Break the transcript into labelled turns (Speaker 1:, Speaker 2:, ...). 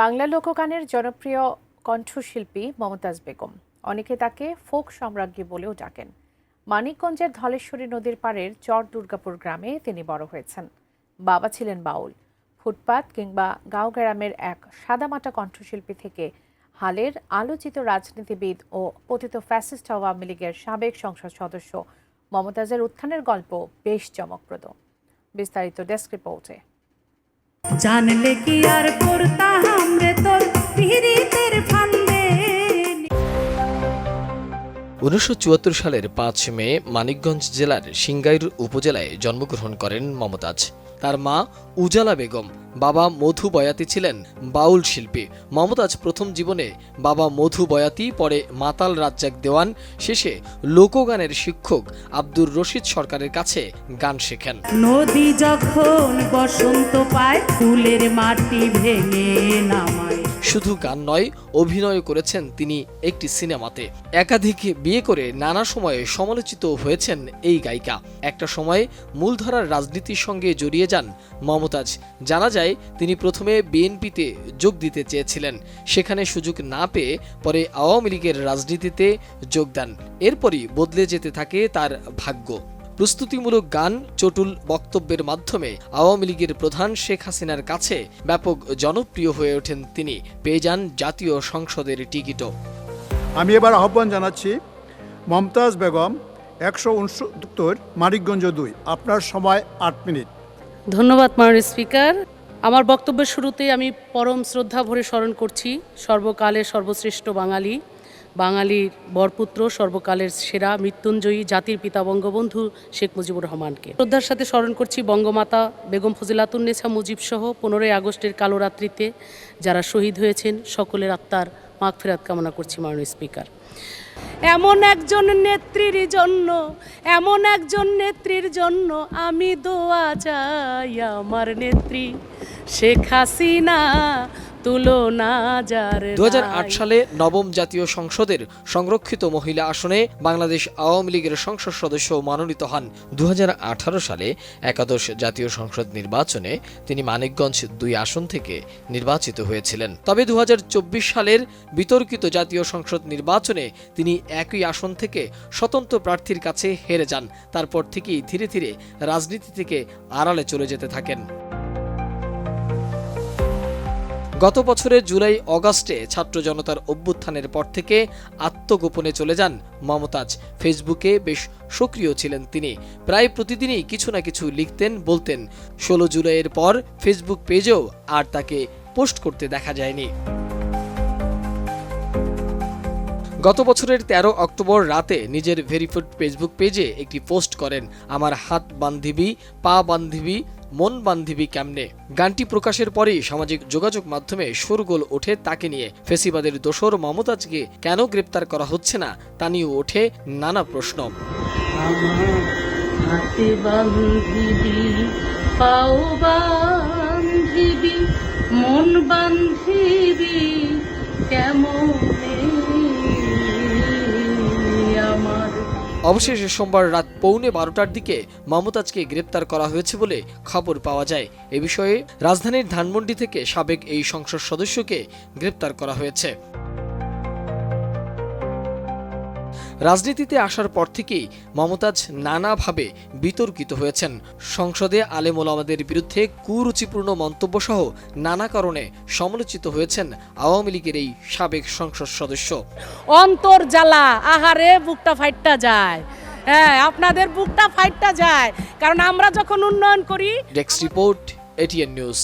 Speaker 1: বাংলা লোকগানের জনপ্রিয় কণ্ঠশিল্পী মমতাজ বেগম। অনেকে তাকে ফোক সম্রাজ্ঞী বলেও ডাকেন। মানিকগঞ্জের ধলেশ্বরী নদীর পাড়ের চর দুর্গাপুর গ্রামে তিনি বড় হয়েছেন। বাবা ছিলেন বাউল। ফুটপাত কিংবা গাঁও-গ্রামের এক সাদামাটা কণ্ঠশিল্পী থেকে হালের আলোচিত রাজনীতিবিদ ও পতিত ফ্যাসিস্ট আওয়ামী লীগের সাবেক সংসদ সদস্য মমতাজের উত্থানের গল্প বেশ চমকপ্রদ। বিস্তারিত ডেস্ক রিপোর্টে।
Speaker 2: জানলে কি আর করতাম রে তোর পিরিতের ফান্দে।
Speaker 3: 1974 সালের 5 মে মানিকগঞ্জ জেলার সিংগাইর উপজেলায় জন্মগ্রহণ করেন মমতাজ। তার মা উজালা বেগম, বাবা মধু বয়াতি ছিলেন বাউল শিল্পী। মমতাজ প্রথম জীবনে বাবা মধু বয়াতি, পরে মাতাল রাজ্জাক দেওয়ান, শেষে লোকগানের শিক্ষক আব্দুর রশিদ সরকারের কাছে গান শেখেন।
Speaker 2: নদী যখন বসন্ত পায় ফুলের মাটি ভেঙে নামায়।
Speaker 3: শুধু গান নয়, অভিনয় করেছেন তিনি একটি সিনেমাতে। একাধিক বিয়ে করে নানা সময়ে সমালোচিত হয়েছেন এই গায়িকা। একটা সময় মূলধারার রাজনীতির সঙ্গে জড়িয়ে যান মমতাজ। জানা যায় তিনি প্রথমে বিএনপিতে যোগ দিতে চেয়েছিলেন, সেখানে সুযোগ না পেয়ে পরে আওয়ামী লীগের রাজনীতিতে যোগ দেন। এরপরই বদলে যেতে থাকে তার ভাগ্য। প্রস্তুতিমূলক গান, চটুল বক্তব্যের মাধ্যমে আওয়ামী লীগের প্রধান শেখ হাসিনার কাছে ব্যাপক জনপ্রিয় হয়ে ওঠেন তিনি। পেয়ে যান জাতীয় সংসদের টিকিটও।
Speaker 4: আমি এবার আহ্বান জানাচ্ছি মমতাজ বেগম, 169 মানিকগঞ্জ 2। আপনার সময় 8 মিনিট।
Speaker 5: ধন্যবাদ মাননীয় স্পিকার। আমার বক্তব্যের শুরুতেই আমি পরম শ্রদ্ধা ভরে স্মরণ করছি সর্বকালের সর্বশ্রেষ্ঠ বাঙালির বরপুত্র, সর্বকালের সেরা মৃত্যুঞ্জয়ী জাতির পিতা বঙ্গবন্ধু শেখ মুজিবুর রহমানকে শ্রদ্ধার সাথে স্মরণ করছি। বঙ্গমাতা বেগম ফজিলাতুন্নেছা মুজিব সহ 15ই আগস্টের কালো রাত্রিতে যারা শহীদ হয়েছেন সকলের আত্মার মাগফিরাত কামনা করছি মাননীয় স্পিকার। এমন একজন নেত্রীর জন্য আমি দোয়া চাই। আমার নেত্রী শেখ হাসিনা তুলনা যার।
Speaker 3: 2008 সালে নবম জাতীয় সংসদের সংরক্ষিত মহিলা আসনে বাংলাদেশ আওয়ামী লীগের সংসদ সদস্য মনোনীত হন। 2018 সালে একাদশ জাতীয় সংসদ নির্বাচনে তিনি মানিকগঞ্জ 2 আসন থেকে নির্বাচিত হয়েছিলেন। তবে 2024 সালের বিতর্কিত জাতীয় সংসদ নির্বাচনে তিনি একই আসন থেকে স্বতন্ত্র প্রার্থীর কাছে হেরে যান। তারপর থেকেই ধীরে ধীরে রাজনীতি থেকে আড়ালে চলে যেতে থাকেন। গত বছরের জুলাই অগাস্টে ছাত্র জনতার অভ্যুত্থানের পর থেকে আত্মগোপনে চলে যান মমতাজ। ফেসবুকে বেশ সক্রিয় ছিলেন তিনি। প্রায় প্রতিদিনই কিছু না কিছু লিখতেন, বলতেন। 16 জুলাইয়ের পর ফেসবুক পেজেও আর তাকে পোস্ট করতে দেখা যায়নি। গত বছরের 13 অক্টোবর রাতে নিজের ভেরিফাইড ফেসবুক পেজে একটি পোস্ট করেন, আমার হাত বান্ধিবি, পা বান্ধিবি, মন বান্ধিবি কেমনে। গানটি প্রকাশের পরেই সামাজিক যোগাযোগ মাধ্যমে শোরগোল ওঠে তাকে নিয়ে। ফেসিবাদের দোসর মমতাজকে কেন গ্রেপ্তার করা হচ্ছে না তা নিয়ে ওঠে নানা প্রশ্ন।
Speaker 5: হাতে বান্ধিবি, পাও বান্ধিবি, মন বান্ধিবি কেমনে আমার।
Speaker 3: অবশেষে সোমবার রাত 11:15টার দিকে মমতাজকে গ্রেপ্তার করা হয়েছে বলে খবর পাওয়া যায়। এ বিষয়ে রাজধানীর ধানমন্ডি থেকে সাবেক এই সংসদ সদস্যকে গ্রেপ্তার করা হয়েছে। রাজনীতিতে আসার পর থেকেই মমতাজ নানাভাবে বিতর্কিত হয়েছেন। সংসদে আলেম ওলামাদের বিরুদ্ধে কুরুচিপূর্ণ মন্তব্য সহ নানা কারণে সমালোচিত হয়েছেন আওয়ামী লীগের এই সাবেক সংসদ সদস্য।
Speaker 5: অন্তর জ্বালা, আহারে বুকটা ফাইটটা যায়। হ্যাঁ, আপনাদের বুকটা ফাইটটা যায়, কারণ আমরা যখন উন্নয়ন করি।
Speaker 3: Desk report, ATN news.